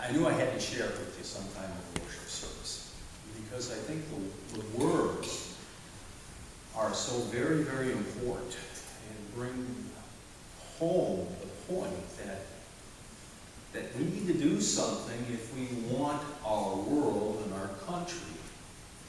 I knew I had to share it with you sometime in the worship service, because I think the words are so very, very important and bring home the point that we need to do something if we want our world and our country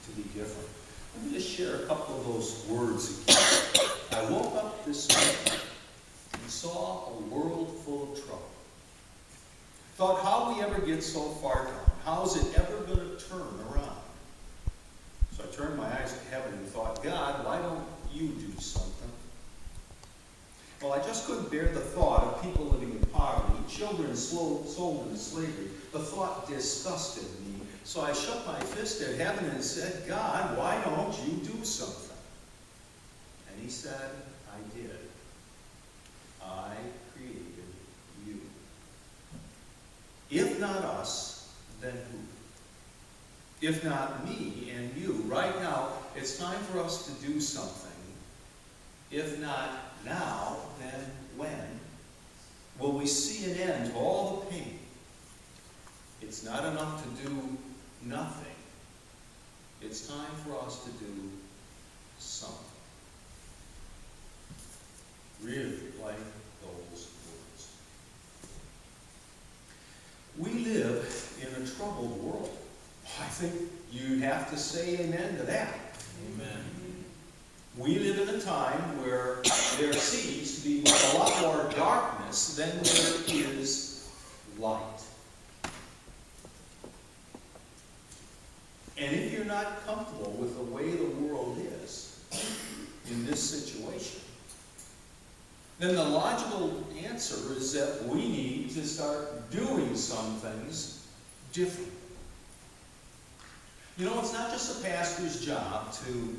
to be different. Let me just share a couple of those words again. I woke up this morning and saw a world full of trouble. Thought, how we ever get so far down? How is it ever going to turn around? So I turned my eyes to heaven and thought, God, why don't you do something? Well, I just couldn't bear the thought of people living in poverty, children sold into slavery. The thought disgusted me. So I shook my fist at heaven and said, God, why don't you do something? And he said, I did. I created you. If not us, then who? If not me and you, right now, it's time for us to do something. If not now, then when? Will we see an end to all the pain? It's not enough to do nothing. It's time for us to do something. Really like those words. We live in a troubled world. I think you'd have to say amen to that. Amen. We live in a time where there seems to be a lot more darkness than there is light. And if you're not comfortable with the way the world is in this situation, then the logical answer is that we need to start doing some things different. You know, it's not just a pastor's job to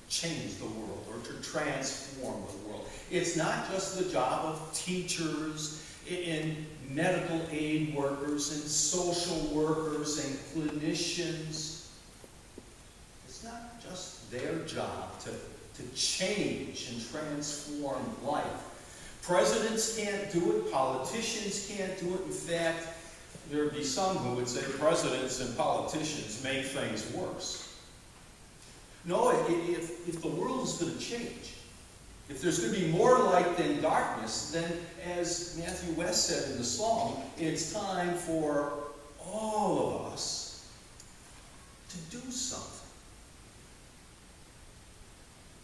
change the world or to transform the world. It's not just the job of teachers and medical aid workers and social workers and clinicians. It's not just their job to change and transform life. Presidents can't do it. Politicians can't do it. In fact, there would be some who would say presidents and politicians make things worse. No, if the world is going to change, if there's going to be more light than darkness, then as Matthew West said in the song, it's time for all of us to do something.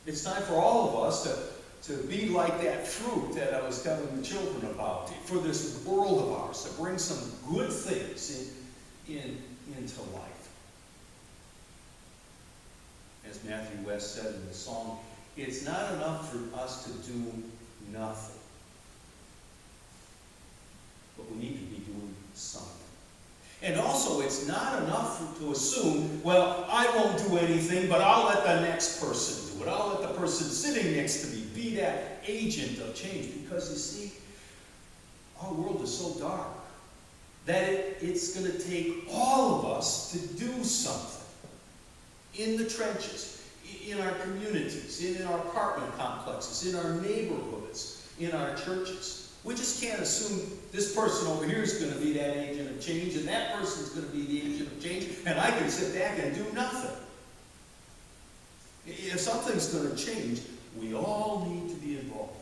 It's time for all of us to be like that fruit that I was telling the children about, for this world of ours, to bring some good things into life. As Matthew West said in the song, it's not enough for us to do nothing, but we need to be doing something. And also, it's not enough to assume, well, I won't do anything, but I'll let the next person do it. I'll let the person sitting next to me be that agent of change. Because, you see, our world is so dark that it's going to take all of us to do something. In the trenches, in our communities, in our apartment complexes, in our neighborhoods, in our churches. We just can't assume this person over here is going to be that agent of change and that person is going to be the agent of change, and I can sit back and do nothing. If something's going to change, we all need to be involved.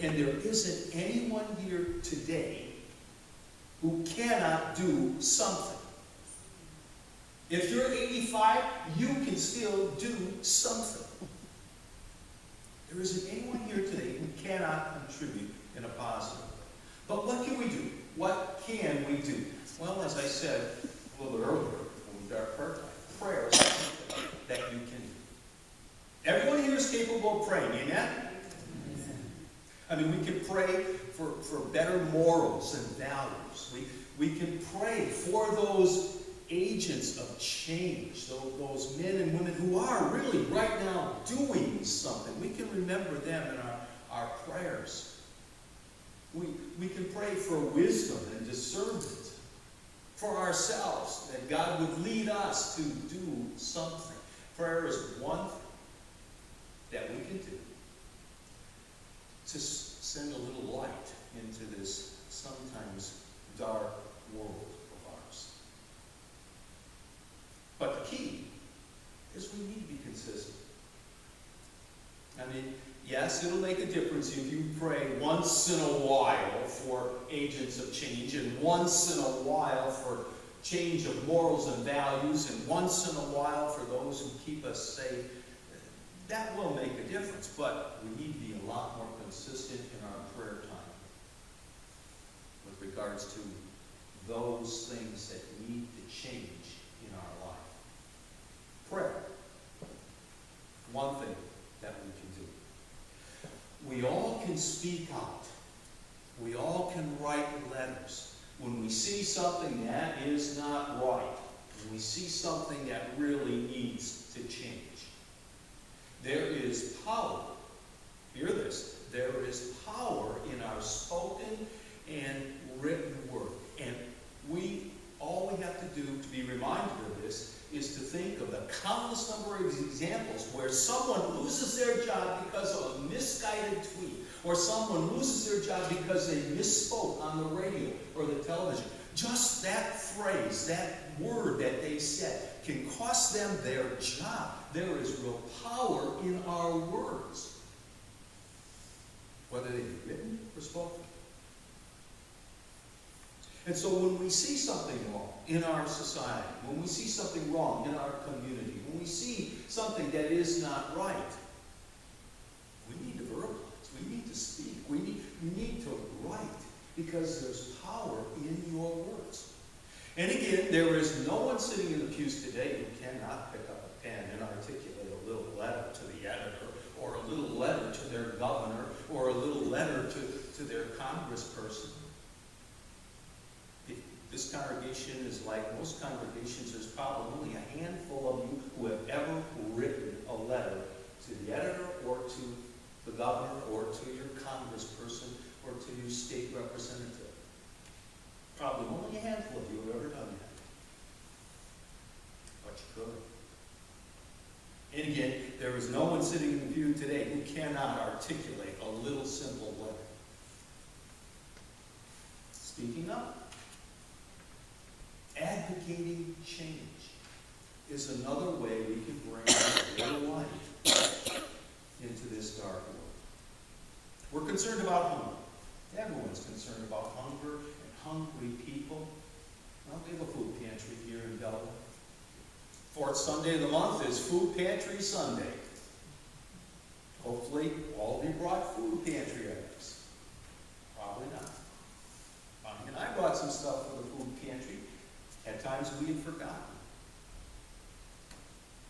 And there isn't anyone here today who cannot do something. If you're 85, you can still do something. There isn't anyone here today who cannot contribute in a positive way. But what can we do? What can we do? Well, as I said a little bit earlier, when we start prayer time, prayer is something that you can do. Everyone here is capable of praying, amen? I mean, we can pray for better morals and values. We can pray for those agents of change, those men and women who are really right now doing something. We can remember them in our prayers. We can pray for wisdom and discernment for ourselves, that God would lead us to do something. Prayer is one thing that we can do to send a little light into this sometimes dark world. yes, it'll make a difference if you pray once in a while for agents of change, and once in a while for change of morals and values, and once in a while for those who keep us safe. That will make a difference, but we need to be a lot more consistent in our prayer time with regards to those things that need to change in our life. Prayer. One thing that we can do. We all can speak out. We all can write letters. When we see something that is not right, when we see something that really needs to change, there is power. Hear this. There is power in our spoken and written word. And all we have to do to be reminded of this is to think of the countless number of examples where someone loses their job because of a misguided tweet, or someone loses their job because they misspoke on the radio or the television. Just that phrase, that word that they said, can cost them their job. There is real power in our words, whether they be written or spoken. And so when we see something wrong in our society, when we see something wrong in our community, when we see something that is not right, we need to verbalize, we need to speak, we need to write, because there's power in your words. And again, there is no one sitting in the pews today who cannot pick up a pen and articulate a little letter to the editor, or a little letter to their governor, or a little letter to their congressperson. This congregation is like most congregations. There's probably only a handful of you who have ever written a letter to the editor, or to the governor, or to your congressperson, or to your state representative. Probably only a handful of you have ever done that. But you could. And again, there is no one sitting in the pew today who cannot articulate a little simple letter. Speaking up. Advocating change is another way we can bring a little light into this dark world. We're concerned about hunger. Everyone's concerned about hunger and hungry people. Well, we have a food pantry here in Delta. Fourth Sunday of the month is Food Pantry Sunday. Hopefully, all of you brought food pantry items. Probably not. And I brought some stuff for the food pantry. At times we had forgotten.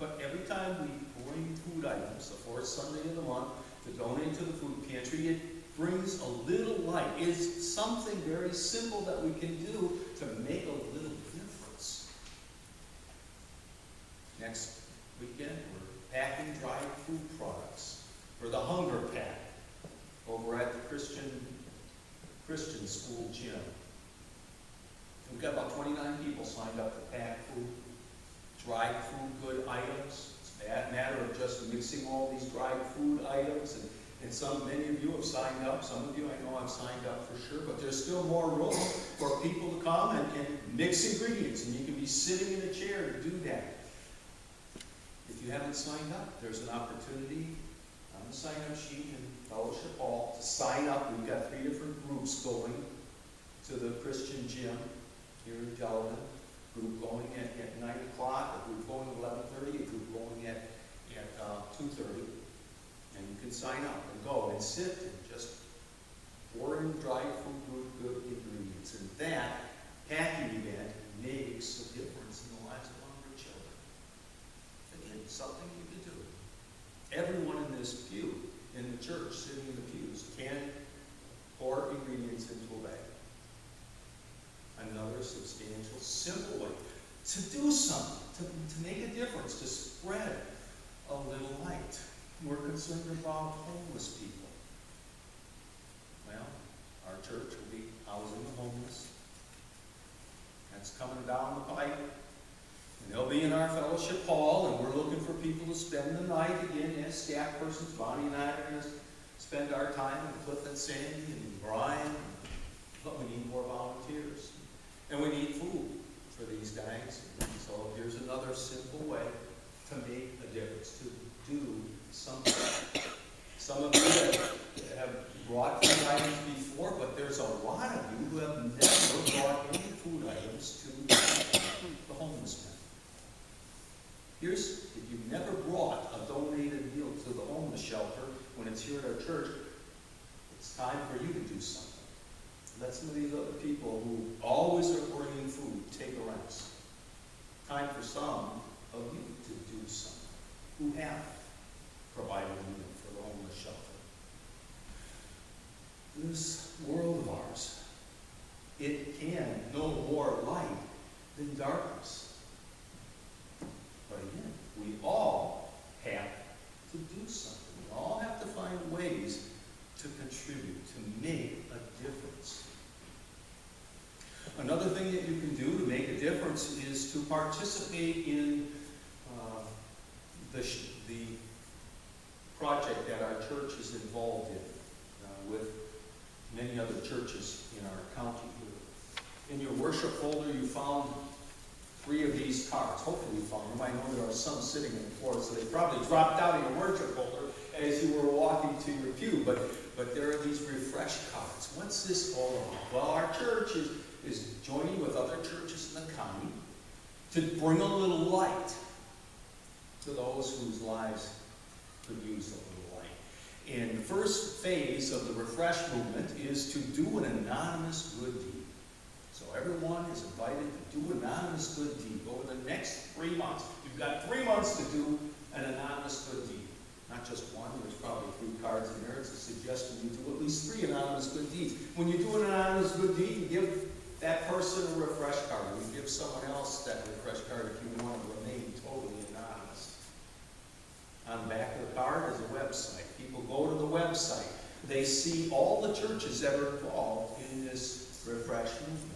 But every time we bring food items, the fourth Sunday of the month, to donate to the food pantry, it brings a little light. It's something very simple that we can do to make a little difference. Next weekend, we're packing dried food products for the Hunger Pack over at the Christian school gym. We've got about 29 people signed up to pack food, dried food good items. It's a matter of just mixing all these dried food items, and many of you have signed up. Some of you I know have signed up for sure, but there's still more room for people to come and mix ingredients, and you can be sitting in a chair to do that. If you haven't signed up, there's an opportunity on the sign-up sheet in Fellowship Hall to sign up. We've got 3 different groups going to the Christian gym here in Delta. Group going at 9 o'clock, a group going at 11:30, a group going at 2:30. And you can sign up and go and sit and just pour in dried food, good ingredients. And that packing event makes a difference in the lives of hungry children. Again, something you can do. Everyone in this pew, in the church, sitting in the pews, can pour ingredients into a bag. Another substantial, simple way to do something, to make a difference, to spread a little light. We're concerned about homeless people. Well, our church will be housing the homeless. That's coming down the pipe. And they'll be in our fellowship hall, and we're looking for people to spend the night. Again, as staff persons, Bonnie and I are going to spend our time with Cliff and Sandy and Brian. But we need more volunteers. And we need food for these guys. So here's another simple way to make a difference, to do something Some of you have brought food items before, but there's a lot of you who have never brought any food items to the homeless men. If you've never brought a donated meal to the homeless shelter when it's here at our church, it's time for you to do something. Let some of these other people who always are bringing food take a rest. Time for some of you to do something who have provided a meal for the homeless shelter. This world of ours, it can know more light than darkness. But again, we all have to do something. We all have to find ways to contribute, to make a difference. Another thing that you can do to make a difference is to participate in the project that our church is involved in with many other churches in our county here. In your worship folder, you found 3 of these cards. Hopefully you found them. I know there are some sitting on the floor, so they probably dropped out of your worship folder as you were walking to your pew. But there are these refresh cards. What's this all about? Well, our church is joining with other churches in the county to bring a little light to those whose lives could use a little light. And the first phase of the refresh movement is to do an anonymous good deed. So everyone is invited to do an anonymous good deed over the next 3 months. You've got 3 months to do an anonymous good deed. Not just one, there's probably 3 cards in there. It's a suggestion you do at least 3 anonymous good deeds. When you do an anonymous good deed, you give that person a refresh card. You give someone else that refresh card if you want to remain totally anonymous. On the back of the card is a website. People go to the website. They see all the churches that are involved in this refresh movement.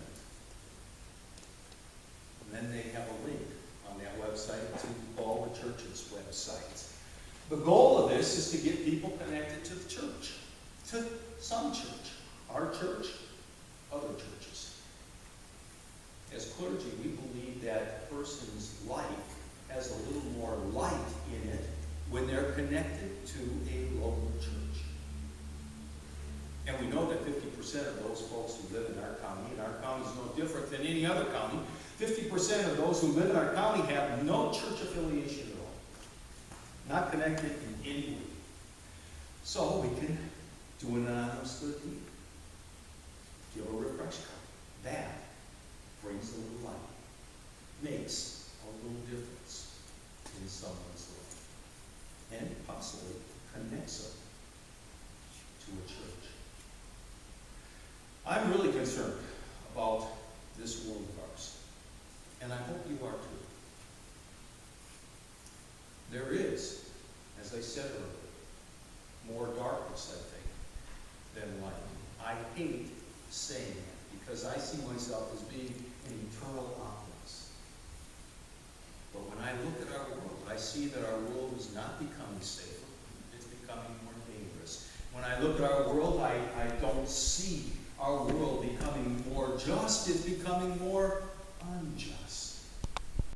And then they have a link on that website to all the churches' websites. The goal of this is to get people connected to the church, to some church, our church, other churches. As clergy, we believe that a person's life has a little more light in it when they're connected to a local church. And we know that 50% of those folks who live in our county, and our county is no different than any other county, 50% of those who live in our county have no church affiliation at all. Not connected in any way. So we can do an anonymous good deed. Give a refresh card. That brings a little light. Makes a little difference in someone's life. And possibly connects them to a church. I'm really concerned about this world of ours. And I hope you are too. There is, as I said earlier, more darkness, I think, than light. I hate saying that because I see myself as being an eternal optimist. But when I look at our world, I see that our world is not becoming safer. It's becoming more dangerous. When I look at our world, I don't see our world becoming more just. It's becoming more unjust.